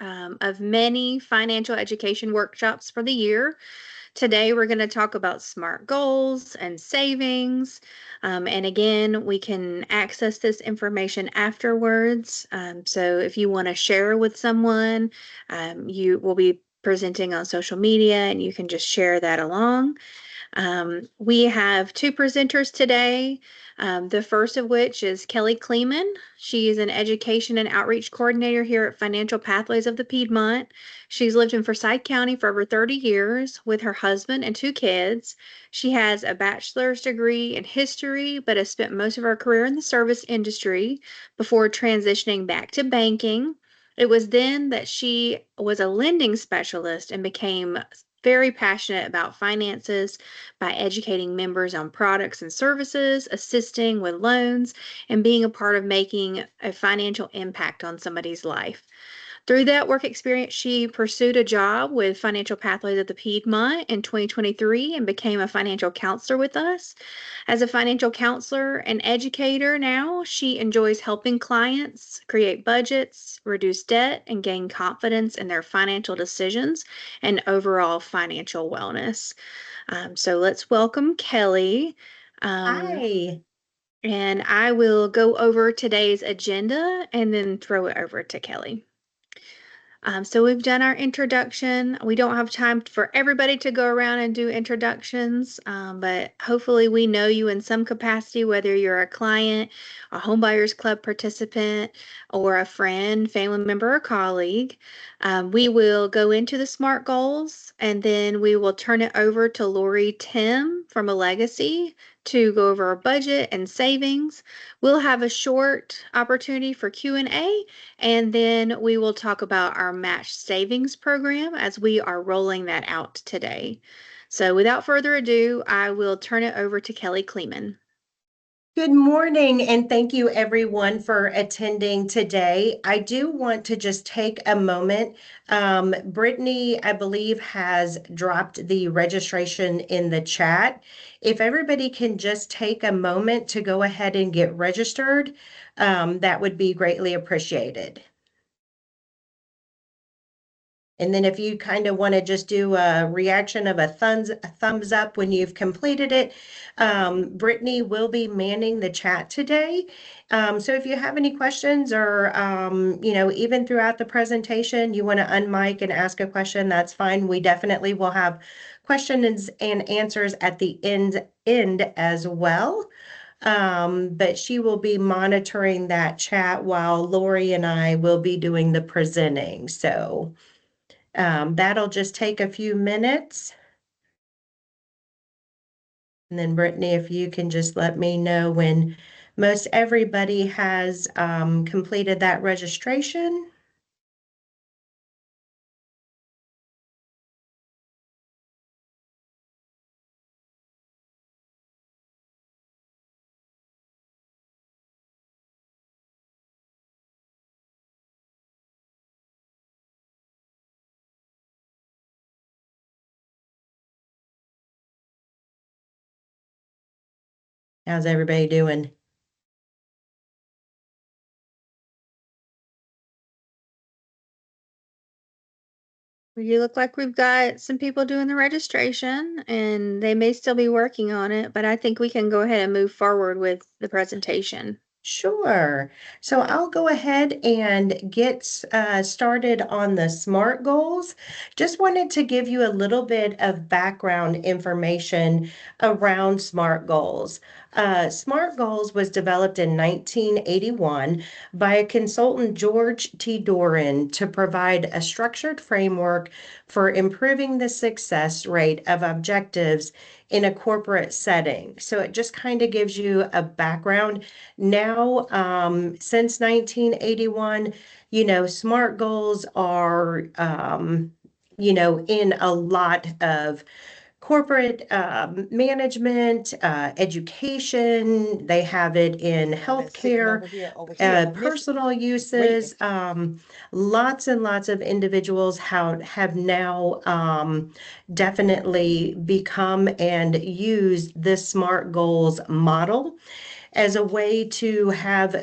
of many financial education workshops for the year. Today, we're going to talk about SMART goals and savings. And again, we can access this information afterwards. So if you want to share with someone, you will be presenting on social media and you can just share that along. We have two presenters today. The first of which is Kelly Kleeman. She is an education and outreach coordinator here at Financial Pathways of the Piedmont. She's lived in Forsyth County for over 30 years with her husband and two kids. She has a bachelor's degree in history, but has spent most of her career in the service industry before transitioning back to banking. It was then that she was a lending specialist and became very passionate about finances by educating members on products and services, assisting with loans, and being a part of making a financial impact on somebody's life. Through that work experience, she pursued a job with Financial Pathways at the Piedmont in 2023 and became a financial counselor with us. As a financial counselor and educator now, she enjoys helping clients create budgets, reduce debt, and gain confidence in their financial decisions and overall financial wellness. So let's welcome Kelly. Um, Hi. and I will go over today's agenda and then throw it over to Kelly. So we've done our introduction. We don't have time for everybody to go around and do introductions, but hopefully we know you in some capacity, whether you're a client, a homebuyers club participant, or a friend, family member, or colleague. We will go into the SMART goals, and then we will turn it over to Lori Tim from a legacy to go over our budget and savings. We'll have a short opportunity for Q&A, and then we will talk about our match savings program as we are rolling that out today. So without further ado, I will turn it over to Kelly Kleeman. Good morning, and thank you everyone for attending today. I do want to just take a moment. Brittany, I believe, has dropped the registration in the chat. If everybody can just take a moment to go ahead and get registered, that would be greatly appreciated. And then if you kind of want to just do a reaction of a thumbs up when you've completed it, Brittany will be manning the chat today. So if you have any questions or, even throughout the presentation, you want to unmic and ask a question, that's fine. We definitely will have questions and answers at the end as well. But she will be monitoring that chat while Lori and I will be doing the presenting. So that'll just take a few minutes. And then Brittany, if you can just let me know when most everybody has completed that registration. How's everybody doing? You look like we've got some people doing the registration and they may still be working on it, but I think we can go ahead and move forward with the presentation. Sure. So I'll go ahead and get started on the SMART goals. Just wanted to give you a little bit of background information around SMART goals. SMART goals was developed in 1981 by a consultant, George T. Doran, to provide a structured framework for improving the success rate of objectives in a corporate setting. So it just kind of gives you a background. Now, since 1981, SMART goals are, in a lot of corporate management, education. They have it in healthcare, personal uses. Lots and lots of individuals have now definitely become and use this SMART goals model as a way to have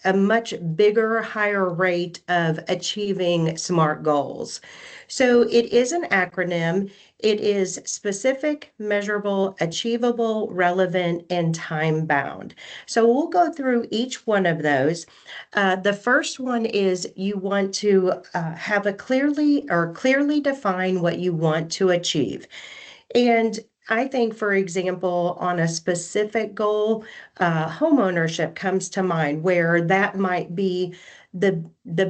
a much bigger, higher rate of achieving SMART goals. So it is an acronym. It is specific, measurable, achievable, relevant, and time bound. So we'll go through each one of those. The first one is you want to have a clearly define what you want to achieve. And I think, for example, on a specific goal, home ownership comes to mind, where that might be the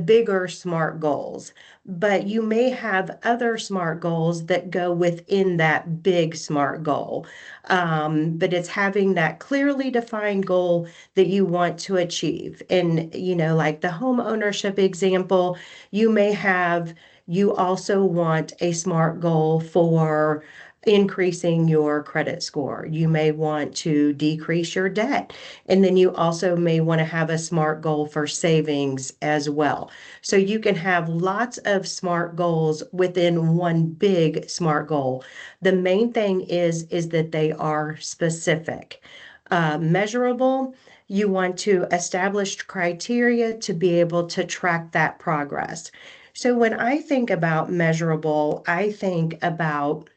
bigger SMART goals. But you may have other SMART goals that go within that big SMART goal. But it's having that clearly defined goal that you want to achieve. And, like the home ownership example, you also want a SMART goal for increasing your credit score. You may want to decrease your debt. And then you also may want to have a SMART goal for savings as well. So you can have lots of SMART goals within one big SMART goal. The main thing is that they are specific. Measurable, you want to establish criteria to be able to track that progress. So when I think about measurable, I think about,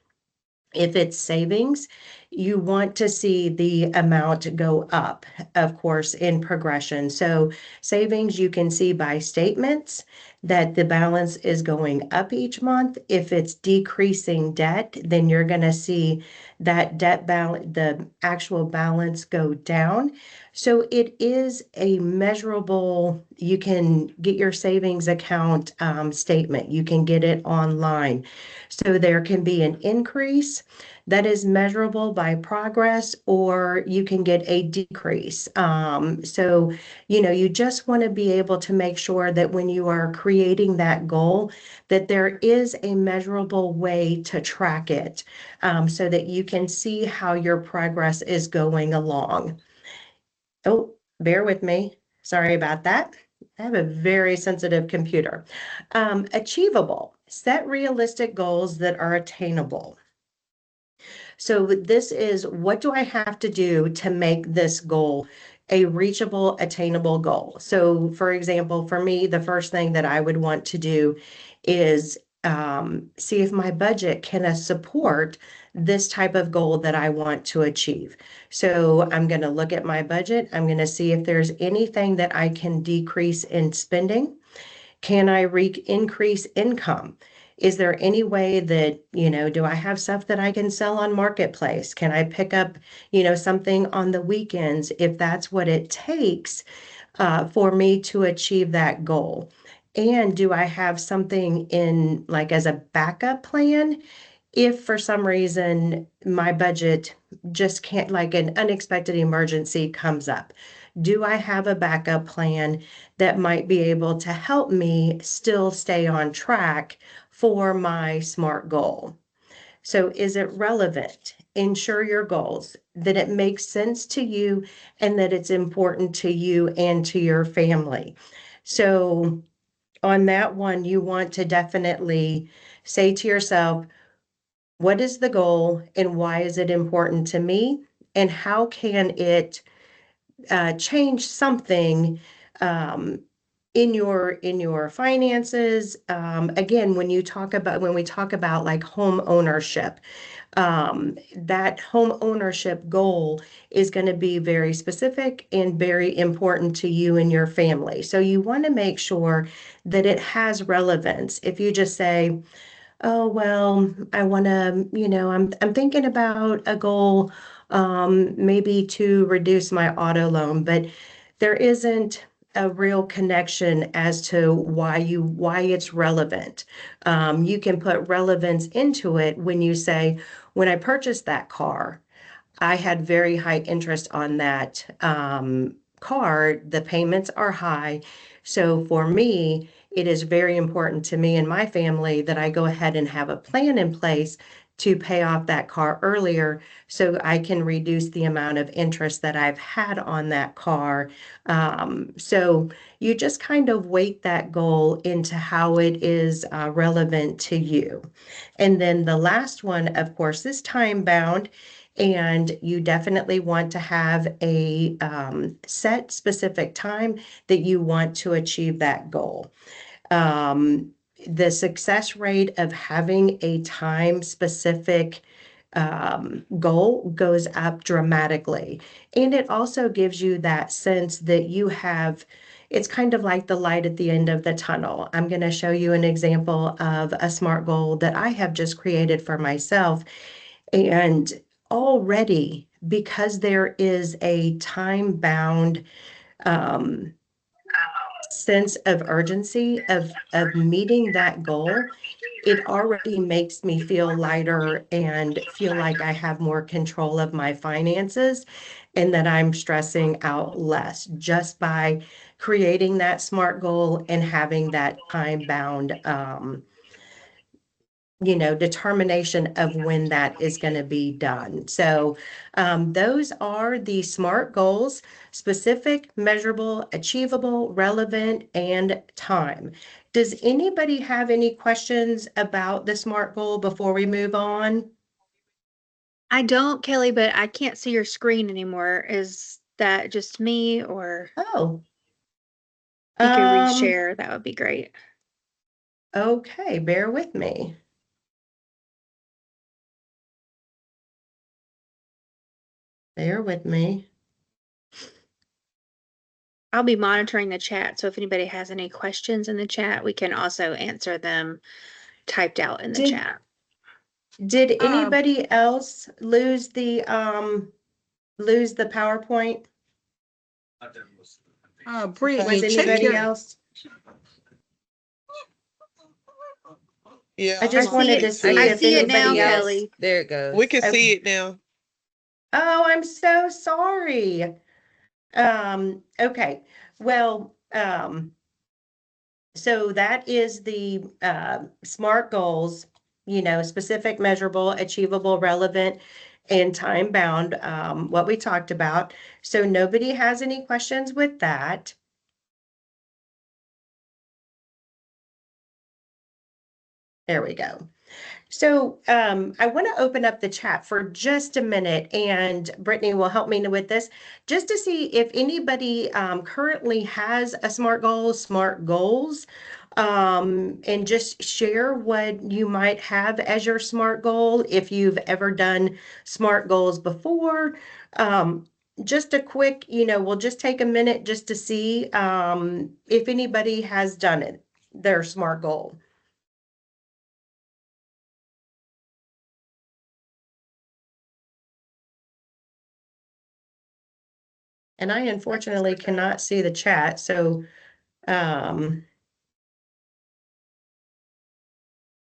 if it's savings, you want to see the amount go up, of course, in progression. So savings, you can see by statements that the balance is going up each month. If it's decreasing debt, then you're going to see that debt balance, the actual balance, go down. So it is a measurable, you can get your savings account statement. You can get it online. So there can be an increase that is measurable by progress, or you can get a decrease. You just want to be able to make sure that when you are creating that goal, that there is a measurable way to track it, so that you can see how your progress is going along. Oh, bear with me. Sorry about that. I have a very sensitive computer. Achievable. Set realistic goals that are attainable. So this is, what do I have to do to make this goal a reachable, attainable goal? So for example, for me, the first thing that I would want to do is see if my budget can support this type of goal that I want to achieve. So I'm going to look at my budget. I'm going to see if there's anything that I can decrease in spending. Can I increase income? Is there any way that, do I have stuff that I can sell on Marketplace? Can I pick up, something on the weekends, if that's what it takes for me to achieve that goal? And do I have something in, like, as a backup plan if for some reason my budget just can't, like an unexpected emergency comes up? Do I have a backup plan that might be able to help me still stay on track for my SMART goal? So is it relevant? Ensure your goals, that it makes sense to you and that it's important to you and to your family. So on that one, you want to definitely say to yourself, what is the goal and why is it important to me? And how can it change something um, in your finances? Again, when we talk about like home ownership, that home ownership goal is going to be very specific and very important to you and your family. So you want to make sure that it has relevance. If you just say, oh, well, I want to, I'm thinking about a goal, maybe to reduce my auto loan, but there isn't a real connection as to why it's relevant. You can put relevance into it when you say, when I purchased that car, I had very high interest on that car. The payments are high. So for me, it is very important to me and my family that I go ahead and have a plan in place to pay off that car earlier so I can reduce the amount of interest that I've had on that car. So you just kind of weight that goal into how it is relevant to you. And then the last one, of course, is time bound. And you definitely want to have a set specific time that you want to achieve that goal. Um, the success rate of having a time specific goal goes up dramatically. And it also gives you that sense that you have, it's kind of like the light at the end of the tunnel. I'm going to show you an example of a SMART goal that I have just created for myself. And already, because there is a time bound um, sense of urgency of meeting that goal, it already makes me feel lighter and feel like I have more control of my finances and that I'm stressing out less just by creating that SMART goal and having that time bound determination of when that is going to be done. So, those are the SMART goals: specific, measurable, achievable, relevant, and time. Does anybody have any questions about the SMART goal before we move on? I don't, Kelly, but I can't see your screen anymore. Is that just me, or Oh, if you could um, reshare, that would be great. okay, bear with me. Bear with me. I'll be monitoring the chat, so if anybody has any questions in the chat, we can also answer them typed out in the Did chat. did Uh, anybody else lose the PowerPoint? Was Brittany, check anybody your. else? Yeah, I I just I'm on see wanted it. to it see I too. if see it now, anybody Yes, else. Kelly. there it We goes. can see Okay. it now. Oh, I'm so sorry. Okay. Well, so that is the SMART goals, specific, measurable, achievable, relevant, and time bound, what we talked about. So nobody has any questions with that. There we go. So I want to open up the chat for just a minute, and Brittany will help me with this, just to see if anybody currently has a SMART goals, and just share what you might have as your SMART goal, if you've ever done SMART goals before. Just a quick, we'll just take a minute just to see if anybody has done it, their SMART goal. And I unfortunately cannot see the chat, so um,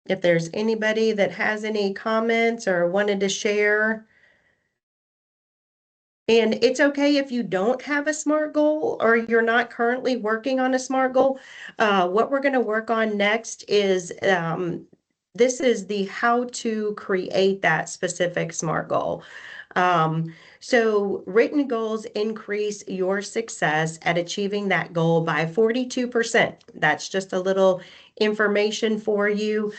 if there's anybody that has any comments or wanted to share. And it's okay if you don't have a SMART goal or you're not currently working on a SMART goal. What we're going to work on next is this is the how to create that specific SMART goal. So written goals increase your success at achieving that goal by 42%. That's just a little information for you,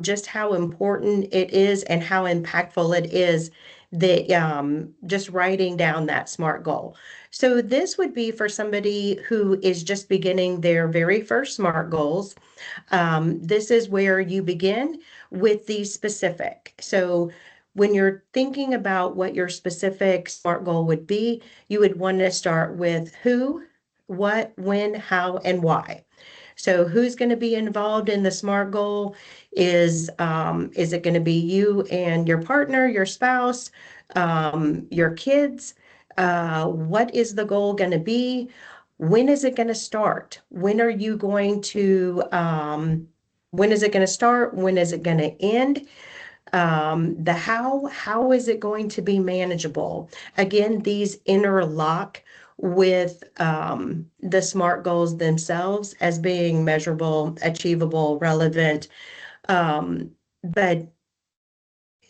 just how important it is and how impactful it is that just writing down that SMART goal. So this would be for somebody who is just beginning their very first SMART goals. This is where you begin with the specific. So when you're thinking about what your specific SMART goal would be, you would want to start with who, what, when, how, and why. So who's going to be involved in the SMART goal? Is it going to be you and your partner, your spouse, your kids? What is the goal going to be? When is it going to start? When are you going to, when is it going to start? When is it going to end? The how is it going to be manageable? Again, these interlock with the SMART goals themselves as being measurable, achievable, relevant. But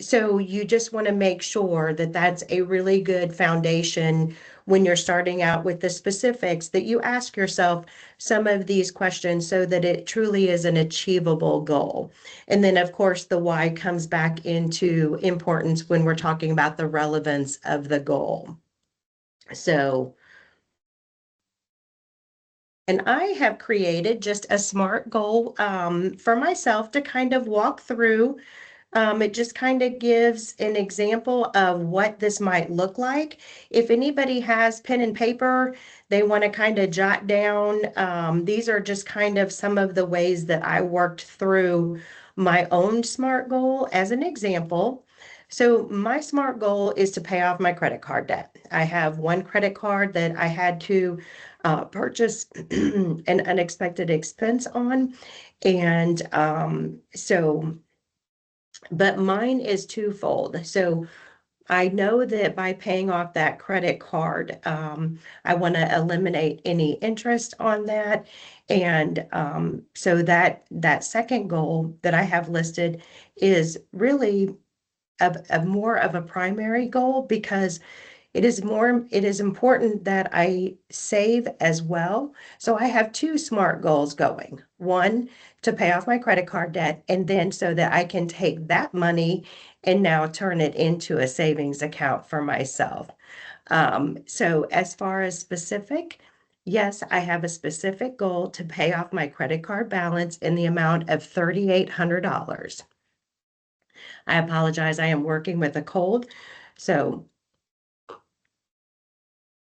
so you just want to make sure that that's a really good foundation when you're starting out with the specifics, that you ask yourself some of these questions so that it truly is an achievable goal. And then, of course, the why comes back into importance when we're talking about the relevance of the goal. So, and I have created just a SMART goal for myself to kind of walk through. It just kind of gives an example of what this might look like. If anybody has pen and paper, they want to kind of jot down. These are just kind of some of the ways that I worked through my own SMART goal as an example. So my SMART goal is to pay off my credit card debt. I have one credit card that I had to purchase an unexpected expense on. And but mine is twofold. So I know that by paying off that credit card, I want to eliminate any interest on that. And so that second goal that I have listed is really a more of a primary goal, because it is important that I save as well. So I have two SMART goals going. One, to pay off my credit card debt, and then so that I can take that money and now turn it into a savings account for myself. So as far as specific, yes, I have a specific goal to pay off my credit card balance in the amount of $3,800. I apologize, I am working with a cold. So,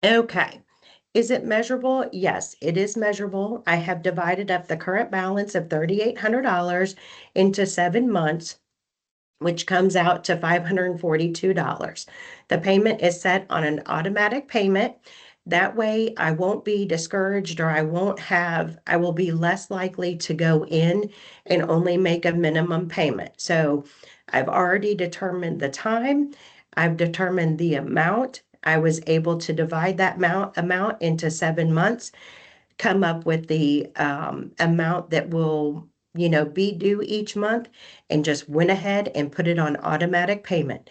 okay. Is it measurable? Yes, it is measurable. I have divided up the current balance of $3,800 into 7 months, which comes out to $542. The payment is set on an automatic payment. That way I won't be discouraged, or I will be less likely to go in and only make a minimum payment. So I've already determined the time. I've determined the amount. I was able to divide that amount into 7 months, come up with the amount that will, be due each month, and just went ahead and put it on automatic payment.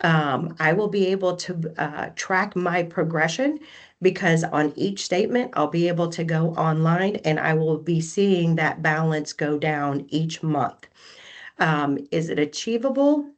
I will be able to track my progression, because on each statement, I'll be able to go online and I will be seeing that balance go down each month. Is it achievable?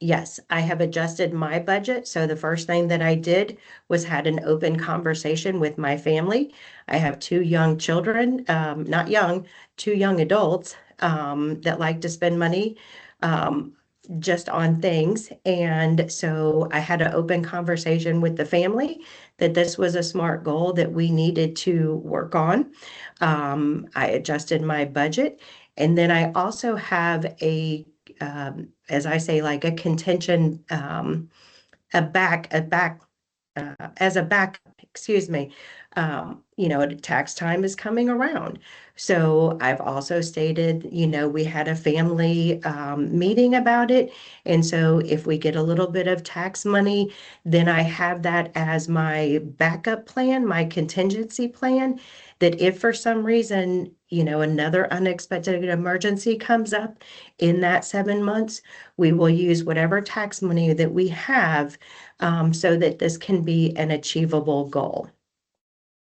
Yes, I have adjusted my budget. So the first thing that I did was had an open conversation with my family. I have two young children, not young, two young adults that like to spend money um, just on things. And so I had an open conversation with the family that this was a SMART goal that we needed to work on. I adjusted my budget. And then I also have as I say, like a contention, a back, as a backup, excuse me. Tax time is coming around. So I've also stated, we had a family meeting about it. And so if we get a little bit of tax money, then I have that as my backup plan, my contingency plan, that if for some reason, another unexpected emergency comes up in that 7 months, we will use whatever tax money that we have, so that this can be an achievable goal.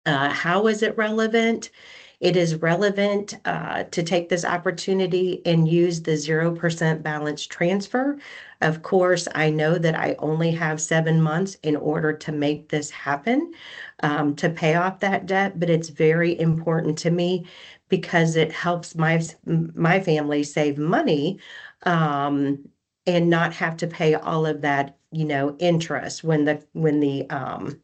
How is it relevant? It is relevant to take this opportunity and use the 0% balance transfer. Of course, I know that I only have 7 months in order to make this happen, to pay off that debt, but it's very important to me because it helps my family save money, and not have to pay all of that, interest when the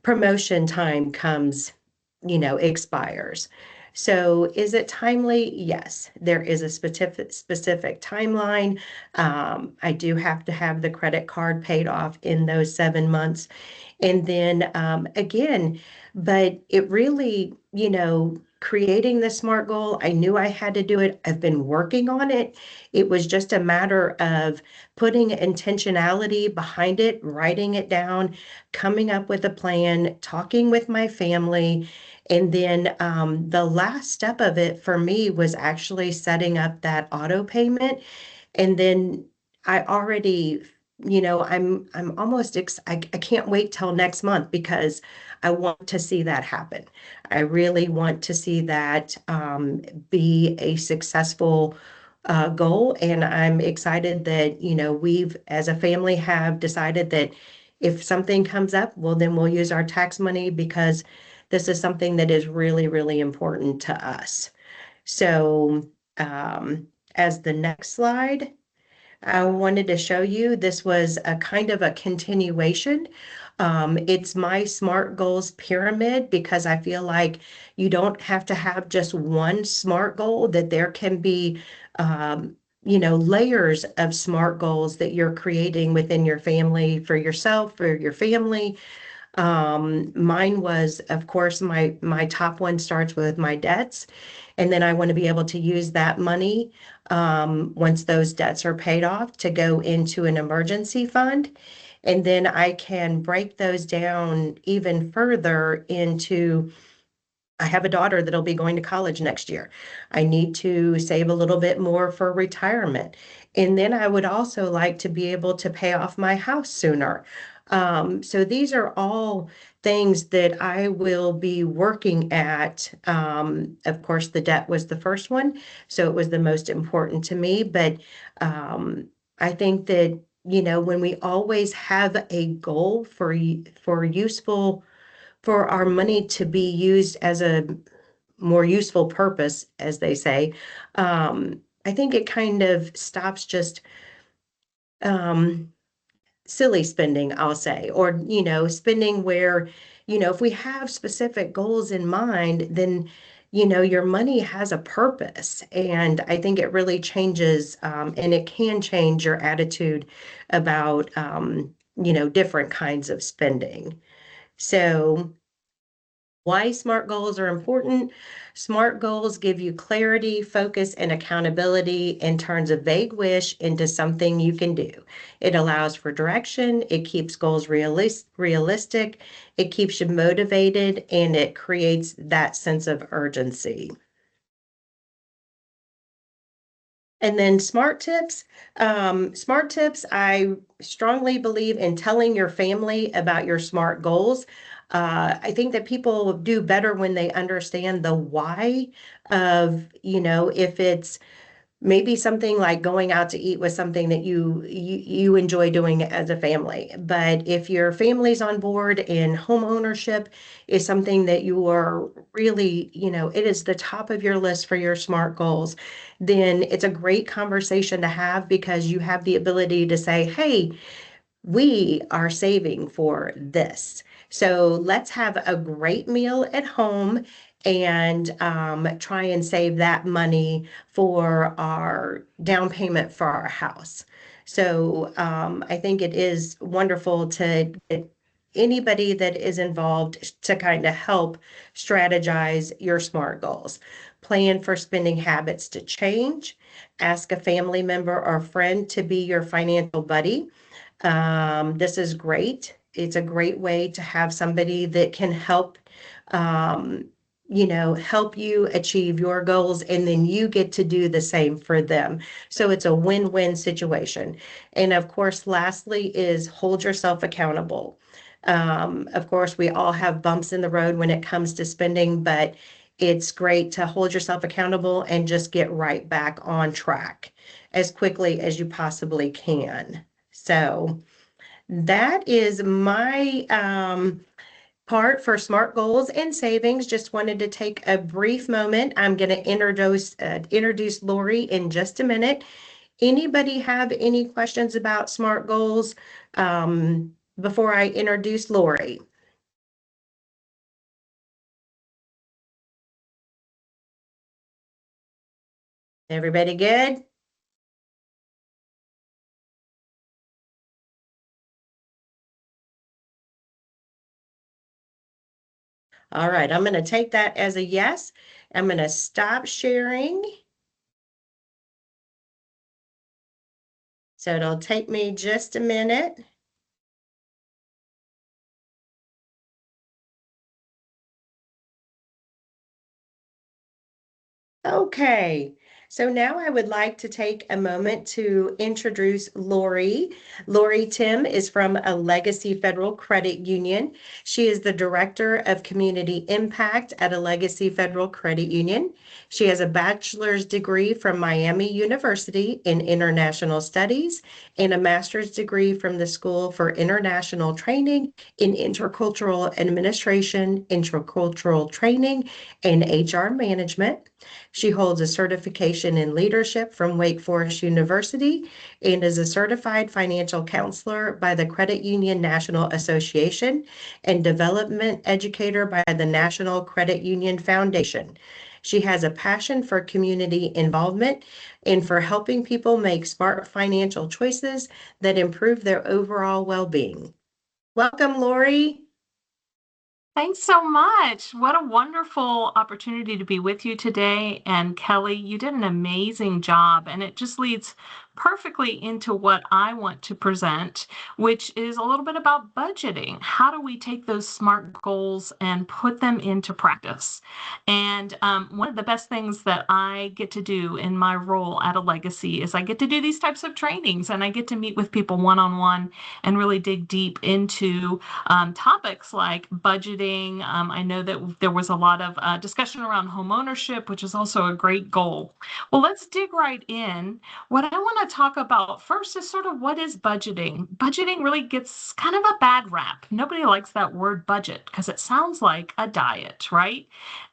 promotion time comes, expires. So is it timely? Yes, there is a specific timeline. I do have to have the credit card paid off in those 7 months. And then again, but it really, creating the SMART goal, I knew I had to do it. I've been working on it. It was just a matter of putting intentionality behind it, writing it down, coming up with a plan, talking with my family. And then the last step of it for me was actually setting up that auto payment. And then I already I'm almost I can't wait till next month because I want to see that happen. I really want to see that be a successful goal, and I'm excited that we've as a family have decided that if something comes up, well then we'll use our tax money because this is something that is really, really important to us. So, as the next slide. I wanted to show you this was a kind of a continuation. It's my SMART goals pyramid because I feel like you don't have to have just one SMART goal, that there can be, layers of SMART goals that you're creating within your family, for yourself, for your family. Mine was, of course, my top one starts with my debts, and then I want to be able to use that money once those debts are paid off to go into an emergency fund. And then I can break those down even further into I have a daughter that'll be going to college next year. I need to save a little bit more for retirement. And then I would also like to be able to pay off my house sooner. So these are all things that I will be working at. Of course, the debt was the first one, so it was the most important to me. But I think that, when we always have a goal for useful for our money to be used as a more useful purpose, as they say, I think it kind of stops just um, silly spending, I'll say, or, spending where, if we have specific goals in mind, then, your money has a purpose. And I think it really changes, and it can change your attitude about, different kinds of spending. So, why SMART goals are important? SMART goals give you clarity, focus, and accountability and turns a vague wish into something you can do. It allows for direction, it keeps goals realistic, it keeps you motivated, and it creates that sense of urgency. And then smart tips. Smart tips, I strongly believe in telling your family about your SMART goals. I think that people do better when they understand the why of, if it's maybe something like going out to eat was something that you enjoy doing as a family. But if your family's on board and home ownership is something that you are really, it is the top of your list for your SMART goals, then it's a great conversation to have because you have the ability to say, hey, we are saving for this. So let's have a great meal at home and try and save that money for our down payment for our house. So I think it is wonderful to get anybody that is involved to kind of help strategize your SMART goals. Plan for spending habits to change. Ask a family member or friend to be your financial buddy. This is great. It's a great way to have somebody that can help, um, help you achieve your goals, and then you get to do the same for them. So it's a win-win situation. And of course, lastly is hold yourself accountable. Of course, we all have bumps in the road when it comes to spending, but it's great to hold yourself accountable and just get right back on track as quickly as you possibly can. So that is my part for SMART goals and savings. Just wanted to take a brief moment. I'm going to introduce Lori in just a minute. Anybody have any questions about SMART goals before I introduce Lori? Everybody good? All right, I'm going to take that as a yes. I'm going to stop sharing. So it'll take me just a minute. Okay. So now I would like to take a moment to introduce Lori. Lori Tim is from a Legacy Federal Credit Union. She is the Director of Community Impact at a Legacy Federal Credit Union. She has a bachelor's degree from Miami University in International Studies and a master's degree from the School for International Training in Intercultural Administration, Intercultural Training, and HR Management. She holds a certification in leadership from Wake Forest University and is a certified financial counselor by the Credit Union National Association and development educator by the National Credit Union Foundation. She has a passion for community involvement and for helping people make smart financial choices that improve their overall well being. Welcome, Lori. Thanks so much. What a wonderful opportunity to be with you today. And Kelly, you did an amazing job, and it just leads perfectly into what I want to present, which is a little bit about budgeting. How do we take those SMART goals and put them into practice? And one of the best things that I get to do in my role at a legacy is I get to do these types of trainings, and I get to meet with people one-on-one and really dig deep into topics like budgeting. I know that there was a lot of discussion around home ownership, which is also a great goal. Well, let's dig right in. What I want to talk about first is sort of what is budgeting. Budgeting really gets kind of a bad rap. Nobody likes that word budget because it sounds like a diet, right?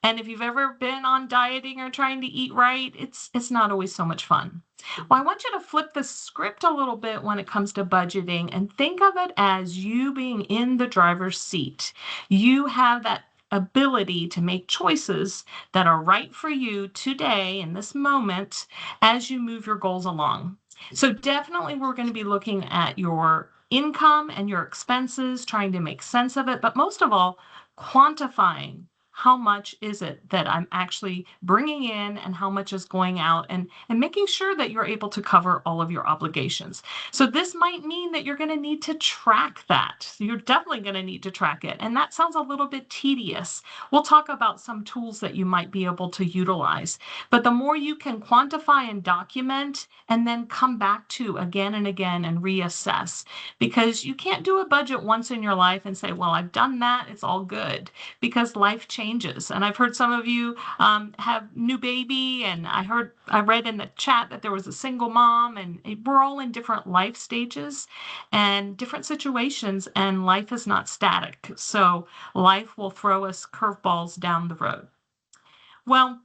And if you've ever been on dieting or trying to eat right, it's not always so much fun. Well, I want you to flip the script a little bit when it comes to budgeting and think of it as you being in the driver's seat. You have that ability to make choices that are right for you today in this moment as you move your goals along. So definitely we're going to be looking at your income and your expenses, trying to make sense of it, but most of all, quantifying how much is it that I'm actually bringing in and how much is going out, and making sure that you're able to cover all of your obligations. So this might mean that you're going to need to track that. You're definitely going to need to track it. And that sounds a little bit tedious. We'll talk about some tools that you might be able to utilize. But the more you can quantify and document and then come back to again and again and reassess, because you can't do a budget once in your life and say, well, I've done that, it's all good, because life changes. And I've heard some of you have new baby, and I read in the chat that there was a single mom, and we're all in different life stages and different situations, and life is not static. So life will throw us curveballs down the road. Well,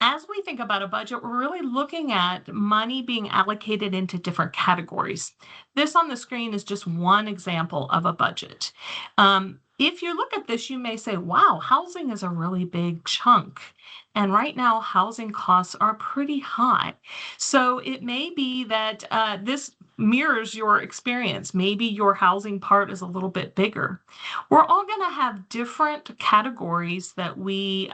as we think about a budget, we're really looking at money being allocated into different categories. This on the screen is just one example of a budget. If you look at this, you may say, wow, housing is a really big chunk. And right now, housing costs are pretty high. So it may be that this mirrors your experience. Maybe your housing part is a little bit bigger. We're all going to have different categories that we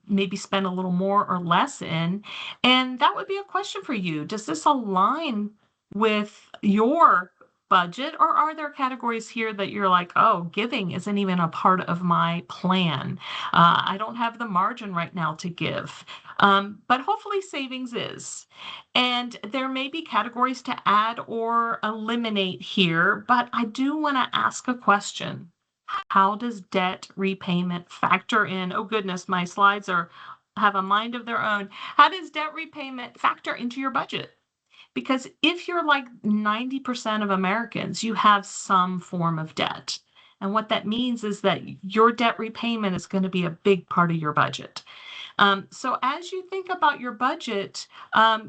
maybe spend a little more or less in. And that would be a question for you. Does this align with your budget, or are there categories here that you're like, oh, giving isn't even a part of my plan? I don't have the margin right now to give. But hopefully savings is. And there may be categories to add or eliminate here, but I do want to ask a question. How does debt repayment factor in? Oh goodness, my slides have a mind of their own. How does debt repayment factor into your budget? Because if you're like 90% of Americans, you have some form of debt. And what that means is that your debt repayment is going to be a big part of your budget. So as you think about your budget,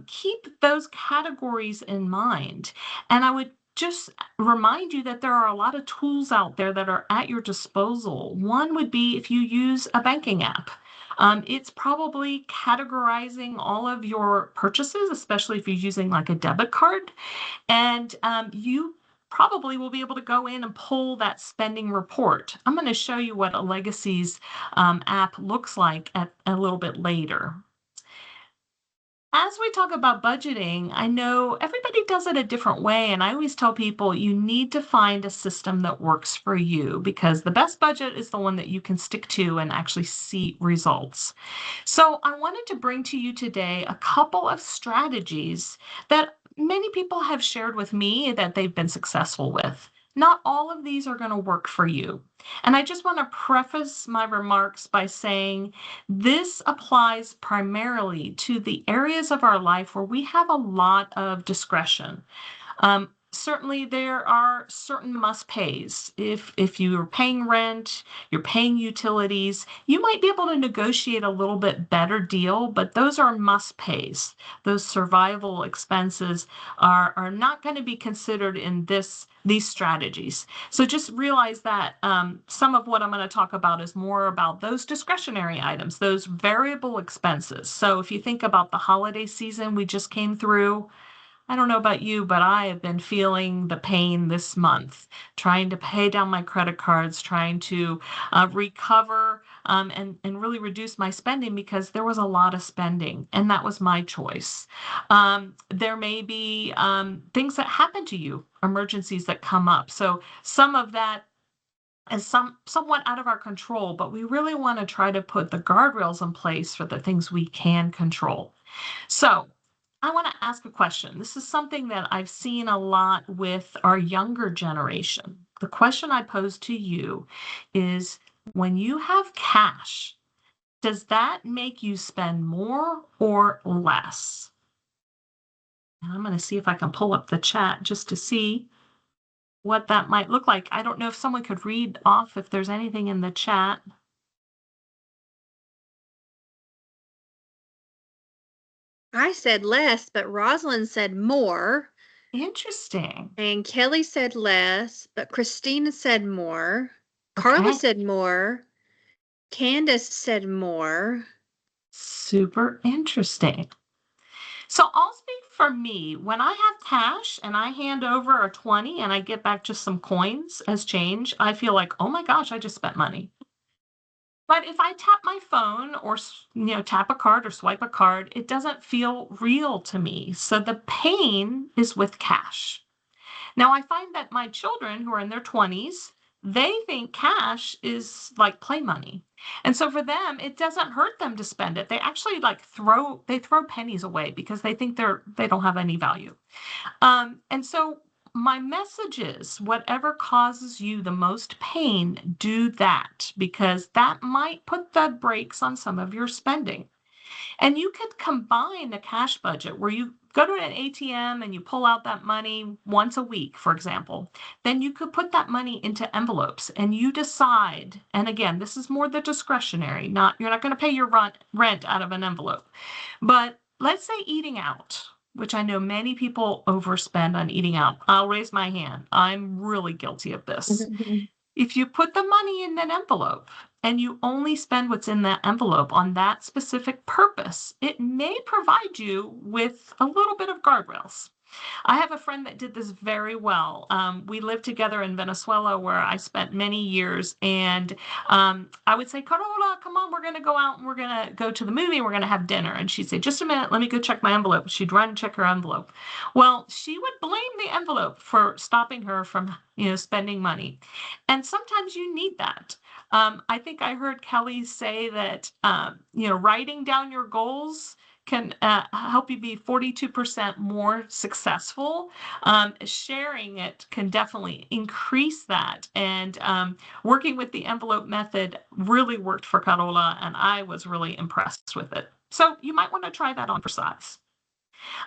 keep those categories in mind. And I would just remind you that there are a lot of tools out there that are at your disposal. One would be if you use a banking app. It's probably categorizing all of your purchases, especially if you're using like a debit card. And you probably will be able to go in and pull that spending report. I'm going to show you what a Legacy's app looks like a little bit later. As we talk about budgeting, I know everybody does it a different way. And I always tell people you need to find a system that works for you because the best budget is the one that you can stick to and actually see results. So I wanted to bring to you today a couple of strategies that many people have shared with me that they've been successful with. Not all of these are going to work for you. And I just want to preface my remarks by saying this applies primarily to the areas of our life where we have a lot of discretion. Certainly, there are certain must pays. If you're paying rent, you're paying utilities, you might be able to negotiate a little bit better deal, but those are must pays. Those survival expenses are not going to be considered in these strategies. So just realize that some of what I'm going to talk about is more about those discretionary items, those variable expenses. So if you think about the holiday season we just came through, I don't know about you, but I have been feeling the pain this month, trying to pay down my credit cards, trying to recover and really reduce my spending because there was a lot of spending, and that was my choice. There may be things that happen to you, emergencies that come up. So some of that is somewhat out of our control, but we really want to try to put the guardrails in place for the things we can control. So I want to ask a question. This is something that I've seen a lot with our younger generation. The question I pose to you is when you have cash, does that make you spend more or less? And I'm going to see if I can pull up the chat just to see what that might look like. I don't know if someone could read off if there's anything in the chat. I said less, but Rosalind said more. Interesting. And Kelly said less, but Christina said more. Carla Okay. said more. Candace said more. Super interesting. So I'll speak for me. When I have cash and I hand over a 20 and I get back just some coins as change, I feel like, oh my gosh, I just spent money. But if I tap my phone or tap a card or swipe a card, it doesn't feel real to me. So the pain is with cash. Now, I find that my children who are in their 20s, they think cash is like play money. And so for them, it doesn't hurt them to spend it. They actually throw pennies away because they think they don't have any value. And so my message is whatever causes you the most pain, do that because that might put the brakes on some of your spending. And you could combine a cash budget where you go to an ATM and you pull out that money once a week, for example. Then you could put that money into envelopes and you decide. And again, this is more the discretionary, you're not going to pay your rent out of an envelope. But let's say eating out, which I know many people overspend on eating out. I'll raise my hand. I'm really guilty of this. If you put the money in an envelope and you only spend what's in that envelope on that specific purpose, it may provide you with a little bit of guardrails. I have a friend that did this very well. We lived together in Venezuela where I spent many years. And I would say, Carola, come on, we're going to go out and we're going to go to the movie. We're going to have dinner. And she'd say, just a minute, let me go check my envelope. She'd run and check her envelope. Well, she would blame the envelope for stopping her from, spending money. And sometimes you need that. I think I heard Kelly say that, writing down your goals can help you be 42% more successful. Sharing it can definitely increase that. And working with the envelope method really worked for Carola, and I was really impressed with it. So you might want to try that on for size.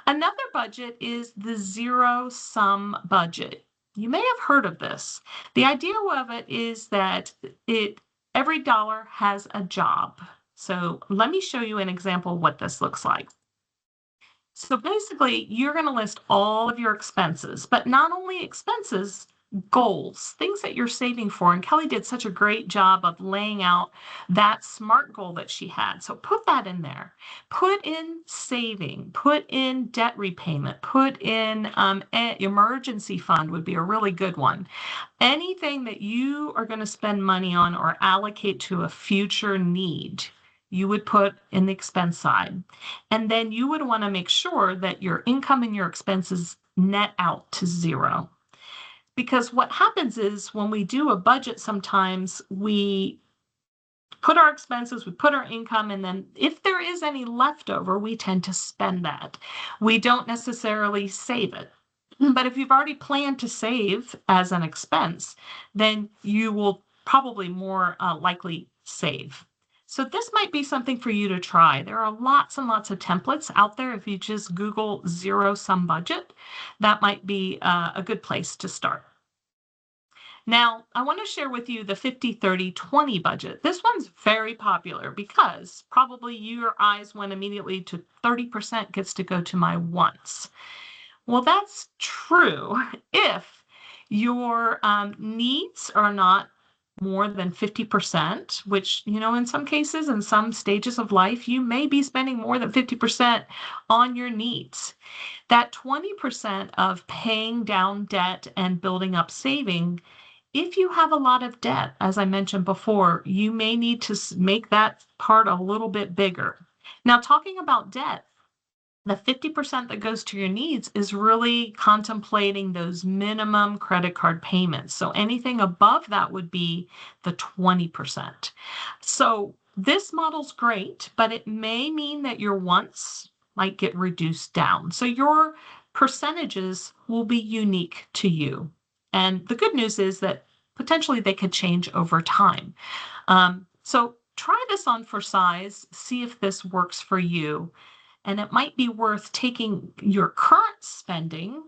Another budget is the zero-sum budget. You may have heard of this. The idea of it is that every dollar has a job. So let me show you an example of what this looks like. So basically, you're going to list all of your expenses, but not only expenses, goals, things that you're saving for. And Kelly did such a great job of laying out that SMART goal that she had. So put that in there. Put in saving, put in debt repayment, put in emergency fund would be a really good one. Anything that you are going to spend money on or allocate to a future need, you would put in the expense side. And then you would want to make sure that your income and your expenses net out to zero. Because what happens is when we do a budget, sometimes we put our expenses, we put our income, and then if there is any leftover, we tend to spend that. We don't necessarily save it. But if you've already planned to save as an expense, then you will probably more likely save. So this might be something for you to try. There are lots and lots of templates out there. If you just Google zero-sum budget, that might be a good place to start. Now, I want to share with you the 50-30-20 budget. This one's very popular because probably your eyes went immediately to 30% gets to go to my wants. Well, that's true if your needs are not more than 50%, which, in some cases, in some stages of life, you may be spending more than 50% on your needs. That 20% of paying down debt and building up saving, if you have a lot of debt, as I mentioned before, you may need to make that part a little bit bigger. Now, talking about debt, the 50% that goes to your needs is really contemplating those minimum credit card payments. So anything above that would be the 20%. So this model's great, but it may mean that your wants might get reduced down. So your percentages will be unique to you. And the good news is that potentially they could change over time. So try this on for size, see if this works for you. And it might be worth taking your current spending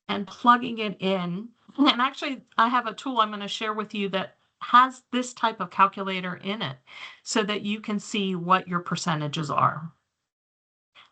and plugging it in. And actually, I have a tool I'm going to share with you that has this type of calculator in it so that you can see what your percentages are.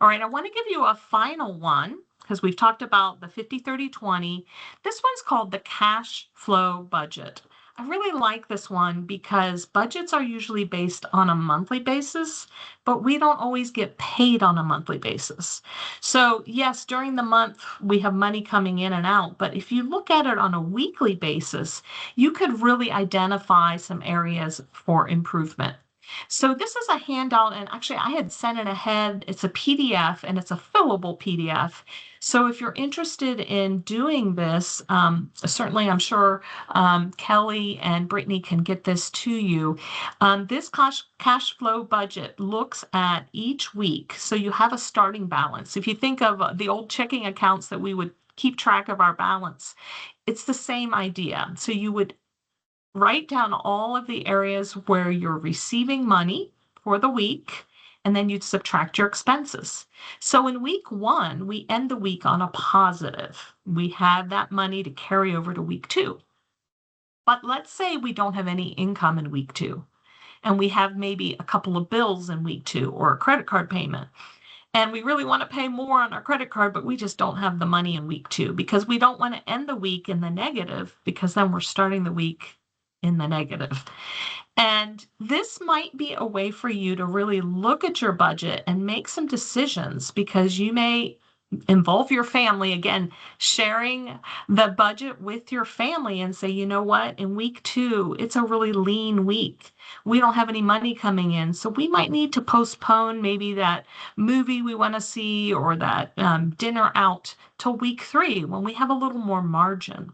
All right, I want to give you a final one because we've talked about the 50-30-20. This one's called the cash flow budget. I really like this one because budgets are usually based on a monthly basis, but we don't always get paid on a monthly basis. So yes, during the month, we have money coming in and out, but if you look at it on a weekly basis, you could really identify some areas for improvement. So this is a handout, and actually I had sent it ahead. It's a PDF, and it's a fillable PDF. So if you're interested in doing this, certainly I'm sure Kelly and Brittany can get this to you. This cash flow budget looks at each week. So you have a starting balance. If you think of the old checking accounts that we would keep track of our balance, it's the same idea. So you would write down all of the areas where you're receiving money for the week, and then you'd subtract your expenses. So in week 1, we end the week on a positive. We have that money to carry over to week 2. But let's say we don't have any income in week 2, and we have maybe a couple of bills in week 2 or a credit card payment. And we really want to pay more on our credit card, but we just don't have the money in week 2 because we don't want to end the week in the negative, because then we're starting the week in the negative. And this might be a way for you to really look at your budget and make some decisions, because you may involve your family, again, sharing the budget with your family and say, you know what, in week 2, it's a really lean week. We don't have any money coming in. So we might need to postpone maybe that movie we want to see or that dinner out till week 3 when we have a little more margin.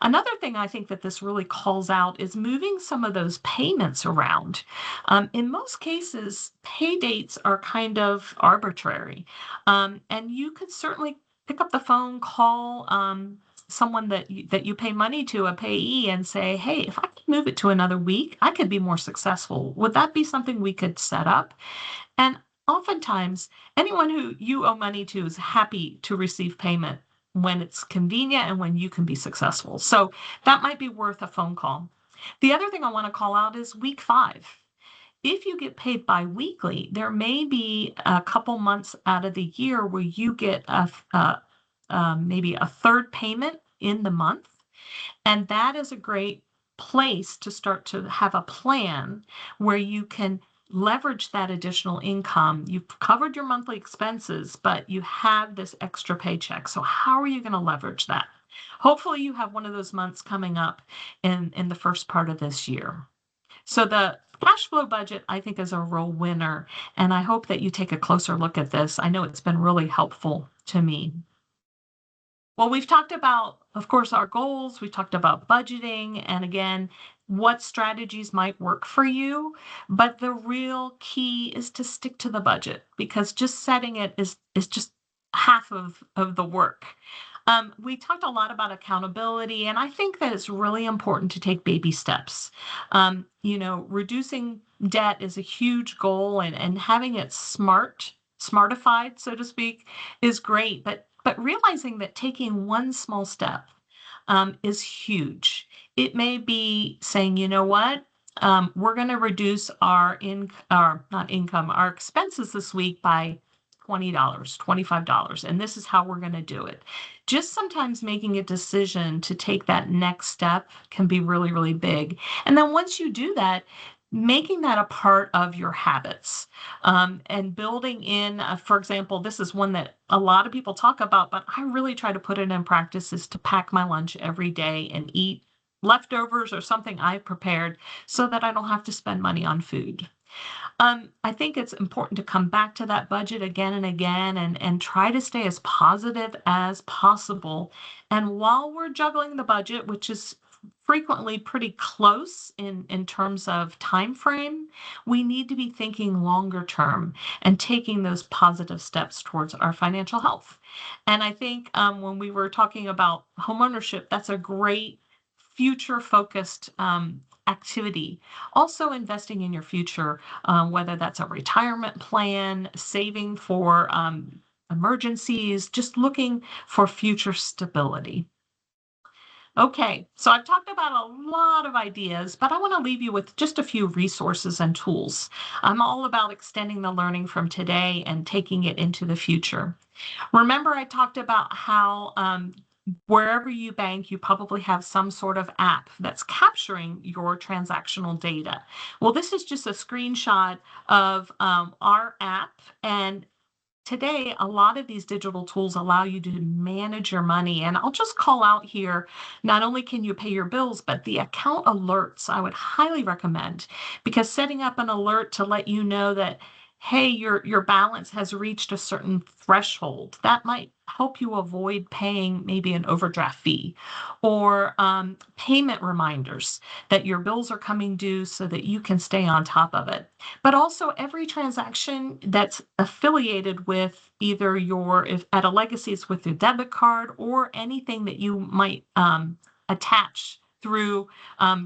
Another thing I think that this really calls out is moving some of those payments around. In most cases, pay dates are kind of arbitrary. And you could certainly pick up the phone, call someone that you pay money to, a payee, and say, hey, if I could move it to another week, I could be more successful. Would that be something we could set up? And oftentimes, anyone who you owe money to is happy to receive payment when it's convenient and when you can be successful. So that might be worth a phone call. The other thing I want to call out is week 5. If you get paid bi-weekly, there may be a couple months out of the year where you get maybe a third payment in the month. And that is a great place to start to have a plan where you can leverage that additional income. You've covered your monthly expenses, but you have this extra paycheck. So how are you going to leverage that? Hopefully you have one of those months coming up in the first part of this year. So the cash flow budget, I think, is a real winner. And I hope that you take a closer look at this. I know it's been really helpful to me. Well, we've talked about, of course, our goals. We've talked about budgeting and again, what strategies might work for you. But the real key is to stick to the budget because just setting it is just half of the work. We talked a lot about accountability, and I think that it's really important to take baby steps. Reducing debt is a huge goal, and having it smartified, so to speak, is great. But realizing that taking one small step is huge. It may be saying, you know what, we're going to reduce our not income, our expenses this week by $20, $25, and this is how we're going to do it. Just sometimes making a decision to take that next step can be really, really big. And then once you do that, making that a part of your habits and building in, for example, this is one that a lot of people talk about, but I really try to put it in practice is to pack my lunch every day and eat leftovers or something I've prepared so that I don't have to spend money on food. I think it's important to come back to that budget again and again and try to stay as positive as possible. And while we're juggling the budget, which is frequently pretty close in terms of time frame, we need to be thinking longer term and taking those positive steps towards our financial health. And I think when we were talking about homeownership, that's a great future focused activity. Also investing in your future, whether that's a retirement plan, saving for emergencies, just looking for future stability. Okay, so I've talked about a lot of ideas, but I want to leave you with just a few resources and tools. I'm all about extending the learning from today and taking it into the future. Remember, I talked about how wherever you bank, you probably have some sort of app that's capturing your transactional data. Well, this is just a screenshot of our app. And today, a lot of these digital tools allow you to manage your money. And I'll just call out here, not only can you pay your bills, but the account alerts I would highly recommend because setting up an alert to let you know that, hey, your balance has reached a certain threshold, that might help you avoid paying maybe an overdraft fee or payment reminders that your bills are coming due so that you can stay on top of it. But also every transaction that's affiliated with either if at a legacy it's with your debit card or anything that you might attach through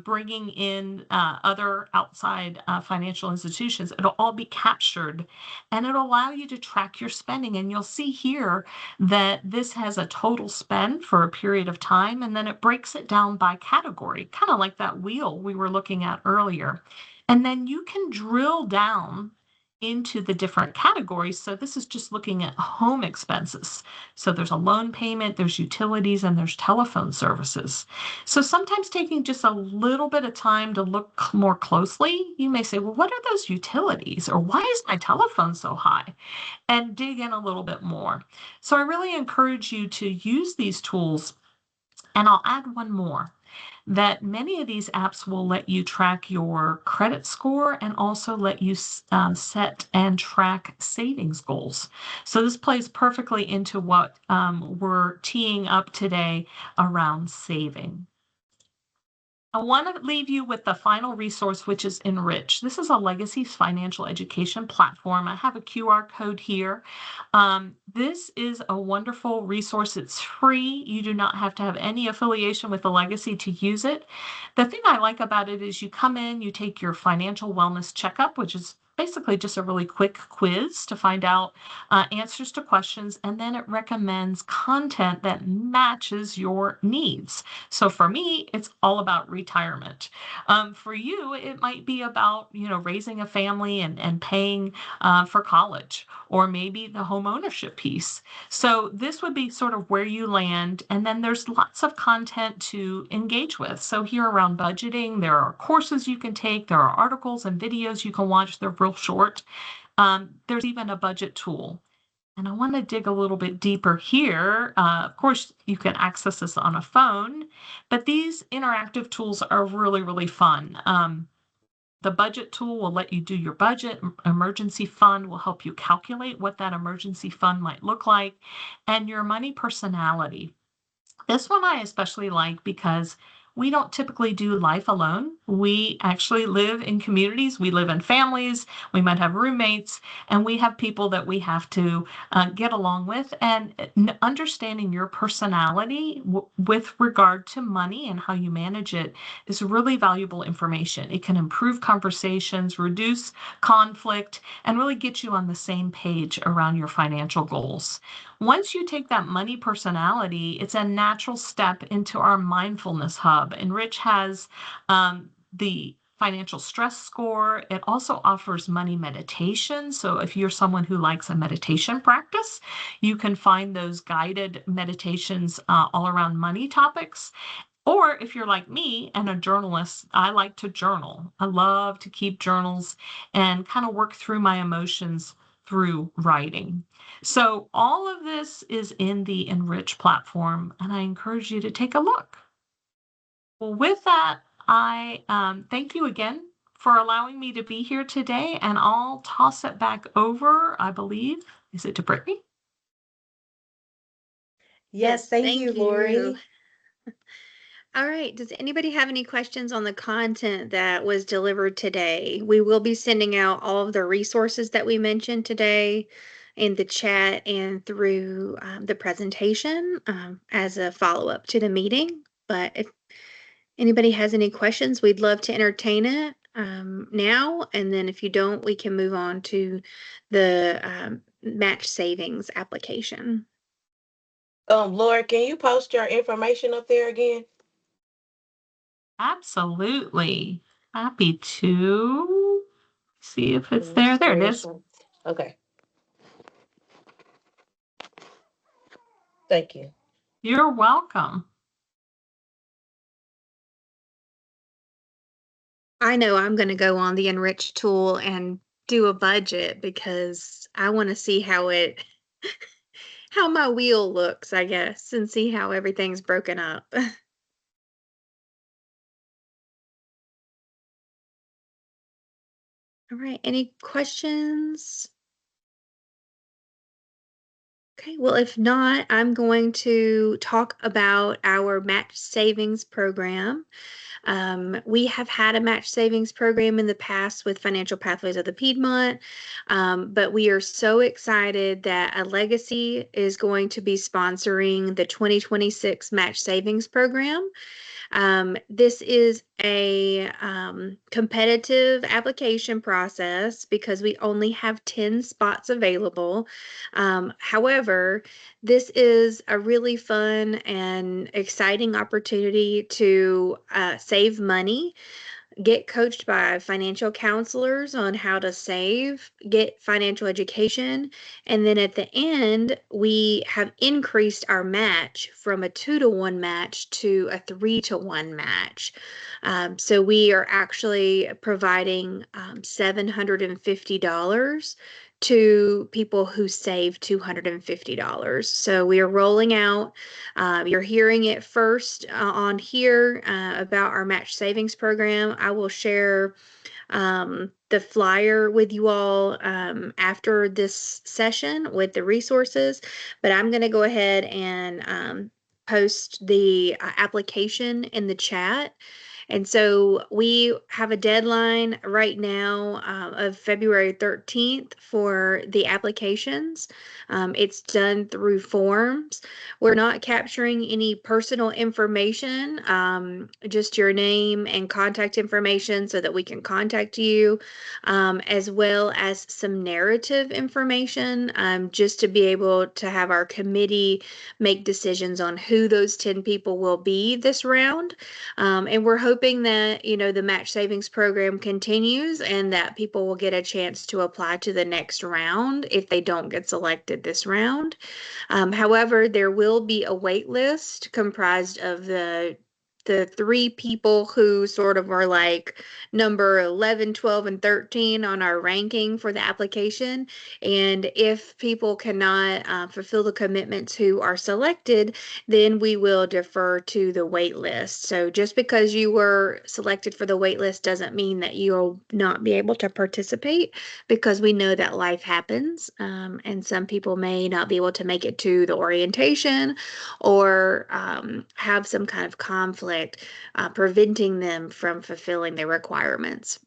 bringing in other outside financial institutions. It'll all be captured and it'll allow you to track your spending. And you'll see here that this has a total spend for a period of time, and then it breaks it down by category, kind of like that wheel we were looking at earlier. And then you can drill down into the different categories. So this is just looking at home expenses. So there's a loan payment, there's utilities, and there's telephone services. So sometimes taking just a little bit of time to look more closely, you may say, well, what are those utilities? Or why is my telephone so high? And dig in a little bit more. So I really encourage you to use these tools. And I'll add one more that many of these apps will let you track your credit score and also let you set and track savings goals. So this plays perfectly into what we're teeing up today around saving. I want to leave you with the final resource, which is Enrich. This is a legacy financial education platform. I have a QR code here. This is a wonderful resource. It's free. You do not have to have any affiliation with the legacy to use it. The thing I like about it is you come in, you take your financial wellness checkup, which is basically just a really quick quiz to find out answers to questions, and then it recommends content that matches your needs. So for me, it's all about retirement. For you, it might be about raising a family and paying for college, or maybe the home ownership piece. So this would be sort of where you land, and then there's lots of content to engage with. So here around budgeting, there are courses you can take, there are articles and videos you can watch. They're real short. There's even a budget tool. And I want to dig a little bit deeper here. Of course, you can access this on a phone, but these interactive tools are really, really fun. The budget tool will let you do your budget. Emergency fund will help you calculate what that emergency fund might look like, and your money personality. This one I especially like because we don't typically do life alone. We actually live in communities, we live in families, we might have roommates, and we have people that we have to get along with. And understanding your personality with regard to money and how you manage it is really valuable information. It can improve conversations, reduce conflict, and really get you on the same page around your financial goals. Once you take that money personality, it's a natural step into our mindfulness hub. And Rich has the financial stress score. It also offers money meditation. So if you're someone who likes a meditation practice, you can find those guided meditations all around money topics. Or if you're like me and a journalist, I like to journal. I love to keep journals and kind of work through my emotions through writing. So all of this is in the Enrich platform, and I encourage you to take a look. Well, with that, I thank you again for allowing me to be here today, and I'll toss it back over, I believe, is it to Brittany? Yes, thank you, thank you. Lori. All right. Does anybody have any questions on the content that was delivered today? We will be sending out all of the resources that we mentioned today in the chat and through the presentation as a follow-up to the meeting. But if anybody has any questions, we'd love to entertain it now. And then if you don't, we can move on to the match savings application. Laura, can you post your information up there again? Absolutely. Happy to see if it's there. There it is. Okay. Thank you. You're welcome. I know I'm going to go on the Enrich tool and do a budget because I want to see how how my wheel looks, I guess, and see how everything's broken up. All right, any questions? Okay, well, if not, I'm going to talk about our match savings program. We have had a match savings program in the past with Financial Pathways of the Piedmont, but we are so excited that a Legacy is going to be sponsoring the 2026 match savings program. This is a competitive application process because we only have 10 spots available. However, this is a really fun and exciting opportunity to save money, get coached by financial counselors on how to save, get financial education, and then at the end, we have increased our match from a 2-to-1 match to a 3-to-1 match. So we are actually providing $750 to people who save $250. So we are rolling out. You're hearing it first on here about our match savings program. I will share the flyer with you all after this session with the resources, but I'm going to go ahead and post the application in the chat. And so we have a deadline right now of February 13th for the applications. It's done through forms. We're not capturing any personal information, just your name and contact information so that we can contact you, as well as some narrative information, just to be able to have our committee make decisions on who those 10 people will be this round. And we're hoping that, the match savings program continues and that people will get a chance to apply to the next round if they don't get selected this round. However, there will be a wait list comprised of the the 3 people who sort of are like number 11, 12, and 13 on our ranking for the application. And if people cannot fulfill the commitments who are selected, then we will defer to the wait list. So just because you were selected for the wait list doesn't mean that you'll not be able to participate, because we know that life happens, and some people may not be able to make it to the orientation, or have some kind of conflict preventing them from fulfilling their requirements.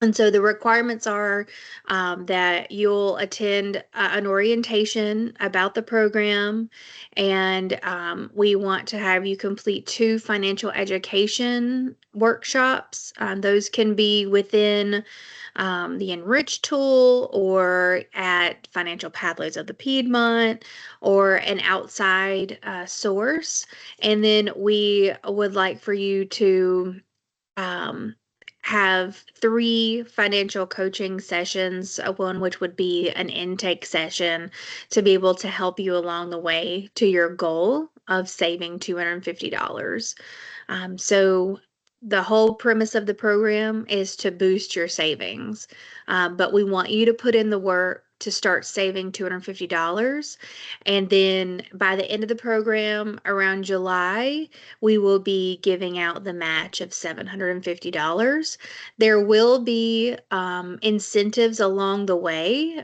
And so the requirements are that you'll attend an orientation about the program, and we want to have you complete 2 financial education workshops. Those can be within the Enrich tool, or at Financial Pathways of the Piedmont, or an outside source. And then we would like for you to um, have 3 financial coaching sessions, one which would be an intake session, to be able to help you along the way to your goal of saving $250. So the whole premise of the program is to boost your savings, but we want you to put in the work to start saving $250. And then by the end of the program, around July, we will be giving out the match of $750. There will be incentives along the way,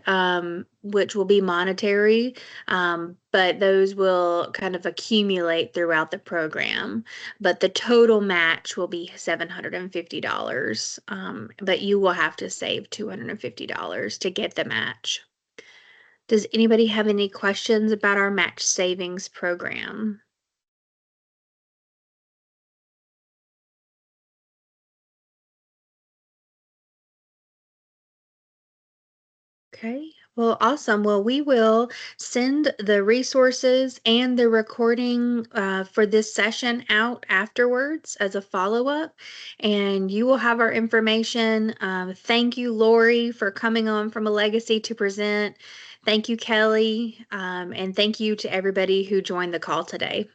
which will be monetary, but those will kind of accumulate throughout the program. But the total match will be $750, but you will have to save $250 to get the match. Does anybody have any questions about our match savings program? Okay, well, awesome. Well, we will send the resources and the recording for this session out afterwards as a follow-up, and you will have our information. Thank you, Lori, for coming on from a Legacy to present. Thank you, Kelly, and thank you to everybody who joined the call today.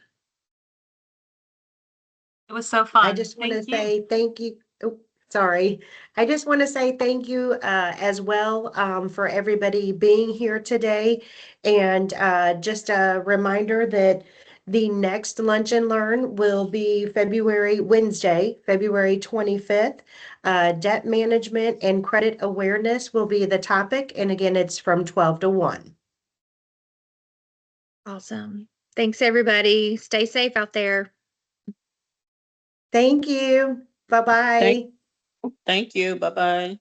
It was so I fun. just want to Thank you. say thank you. Oh, sorry. I just want to say thank you as well for everybody being here today. And just a reminder that the next Lunch and Learn will be Wednesday, February 25th. Debt management and credit awareness will be the topic. And again, it's from 12 to 1. Awesome. Thanks, everybody. Stay safe out there. Thank you. Bye-bye. Thank you. Bye-bye.